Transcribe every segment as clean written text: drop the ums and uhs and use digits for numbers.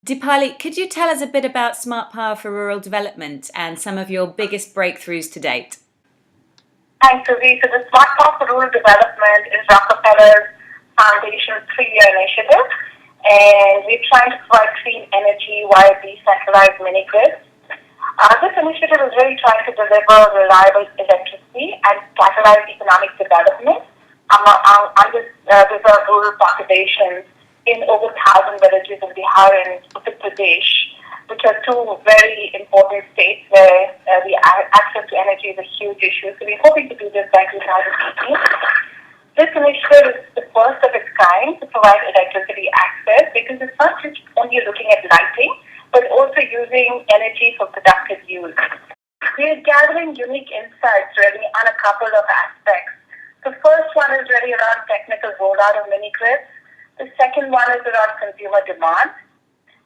Deepali, could you tell us a bit about Smart Power for Rural Development and some of your biggest breakthroughs to date? Thanks, Suzy. So the Smart Power for Rural Development is Rockefeller Foundation 3-year initiative, and we're trying to provide clean energy via decentralized mini-grids. This initiative is really trying to deliver reliable electricity and catalyze economic development among underserved rural populations in over 1,000 villages in Bihar and Uttar Pradesh, which are two very important states where the access to energy is a huge issue. So we're hoping to do this by 2018. This initiative is the first of its kind to provide electricity access because it's not just only looking at lighting, but also using energy for productive use. We're gathering unique insights really on a couple of aspects. The first one is really around technical rollout of mini-grids. The second one is around consumer demand.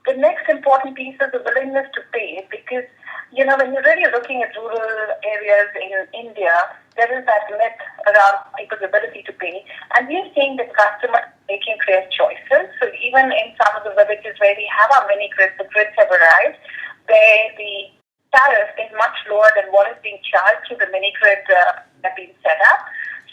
The next important piece is the willingness to pay because, when you're really looking at rural areas in India, there is that myth around people's ability to pay. And we are seeing that customers are making clear choices. So even in some of the villages where we have our mini-grids, the grids have arrived, where the tariff is much lower than what is being charged through the mini-grid that have been set up.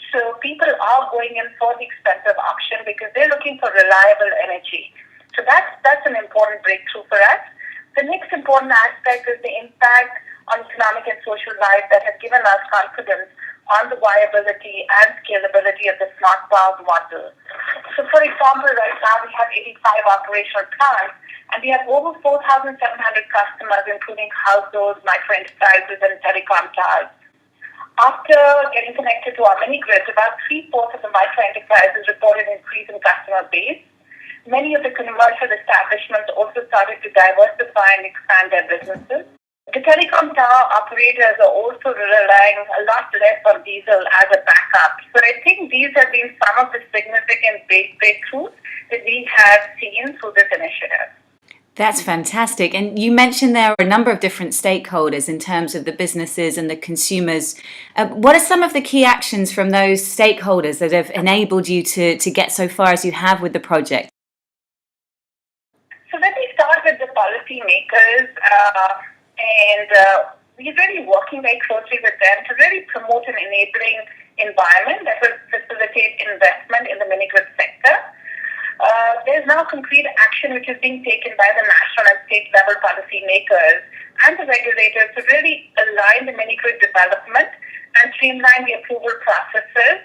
So people are going in for the expensive option because they're looking for reliable energy. So that's an important breakthrough for us. The next important aspect is the impact on economic and social life that has given us confidence on the viability and scalability of the smart power model. So for example, right now we have 85 operational plants and we have over 4,700 customers, including households, micro-enterprises, and telecom towers. After getting connected to our mini-grids, about 3/4 of the micro-enterprises reported an increase in customer base. Many of the commercial establishments also started to diversify and expand their businesses. The telecom tower operators are also relying a lot less on diesel as a backup. So I think these have been some of the significant breakthroughs that we have seen through this initiative. That's fantastic. And you mentioned there are a number of different stakeholders in terms of the businesses and the consumers. What are some of the key actions from those stakeholders that have enabled you to get so far as you have with the project? So let me start with the policymakers, and we're really working very closely with them to really promote an enabling environment that will facilitate investment in the mini-grid sector. There's now concrete action which is being taken by the national and state level policymakers and the regulators to really align the mini-grid development and streamline the approval processes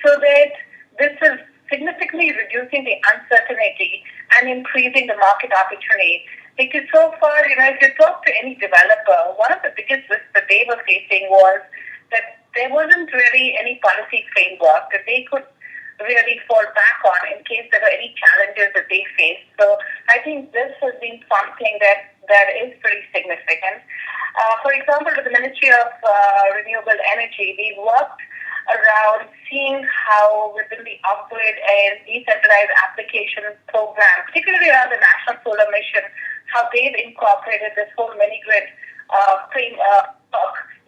so that this is significantly reducing the uncertainty and increasing the market opportunity. Because so far, if you talk to any developer, one of the biggest risks that they were facing was that there wasn't really any policy framework that they could really fall back on in case there were any challenges that they faced. So I think this has been something that is pretty significant. For example, with the Ministry of Renewable Energy, we worked around seeing how within the off-grid and decentralized application program, particularly around the National Solar Mission, how they've incorporated this whole mini-grid framework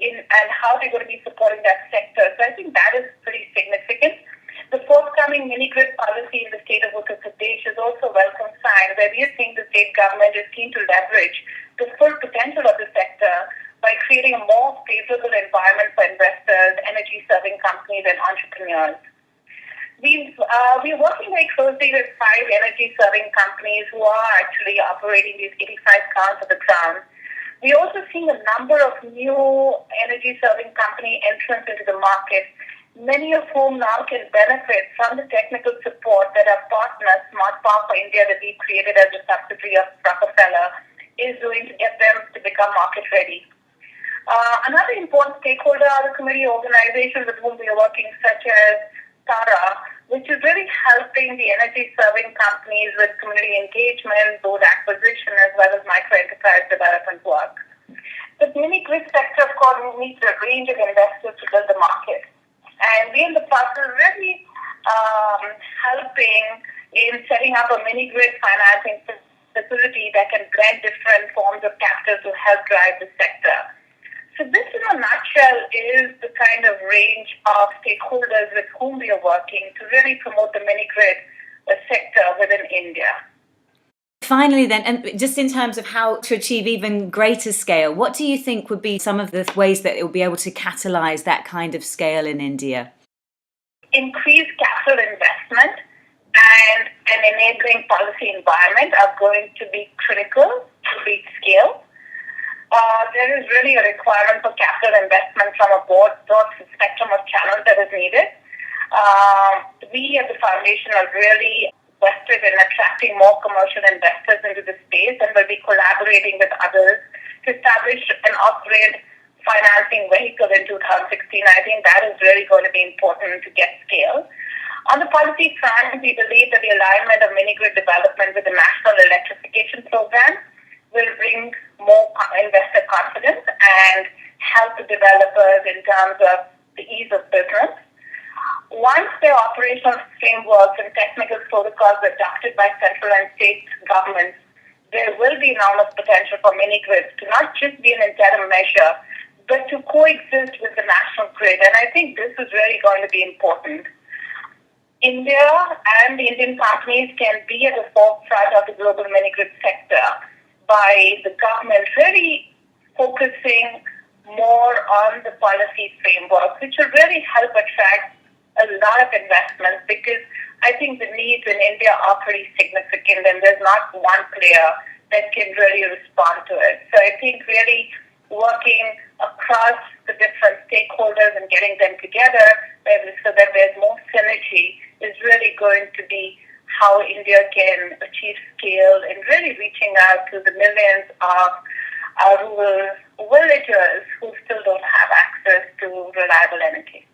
in and how they're going to be supporting that sector. So I think that is pretty significant. The forthcoming mini-grid policy in the state of Uttar Pradesh is also a welcome sign where we are seeing the state government is keen to leverage the full potential of the sector by creating a more favorable environment for investors, energy-serving companies, and entrepreneurs. We're working very closely with 5 energy-serving companies who are actually operating these 85 plants on the ground. We're also seeing a number of new energy-serving company entrants into the market, many of whom now can benefit from the technical support that our partner, Smart Power for India, that we created as a subsidiary of Rockefeller, is doing to get them to become market ready. Another important stakeholder are the community organizations with whom we are working, such as TARA, which is really helping the energy-serving companies with community engagement, board acquisition, as well as micro-enterprise development work. The mini-grid sector, of course, needs a range of investors to build the market. And we're in the process really helping in setting up a mini-grid financing facility that can blend different forms of capital to help drive the sector. So this, in a nutshell, is the kind of range of stakeholders with whom we are working to really promote the mini-grid sector within India. Finally then, and just in terms of how to achieve even greater scale, what do you think would be some of the ways that it will be able to catalyse that kind of scale in India? Increased capital investment and an enabling policy environment are going to be critical to reach scale. There is really a requirement for capital investment from a broad spectrum of channels that is needed. We at the foundation are really invested in attracting more commercial investors into the space, and will be collaborating with others to establish an off-grid financing vehicle in 2016. I think that is really going to be important to get scale. On the policy front, we believe that the alignment of mini-grid development with the National Electrification Program will bring more investor confidence and help the developers in terms of the ease of business. Once the operational frameworks and technical protocols are adopted by central and state governments, there will be enormous potential for mini-grids to not just be an interim measure, but to coexist with the national grid. And I think this is really going to be important. India and the Indian companies can be at the forefront of the global mini-grid sector by the government really focusing more on the policy framework, which will really help attract a lot of investments, because I think the needs in India are pretty significant and there's not one player that can really respond to it. So I think really working across the different stakeholders and getting them together so that there's more synergy is really going to be how India can achieve scale and really reaching out to the millions of our rural villagers who still don't have access to reliable energy.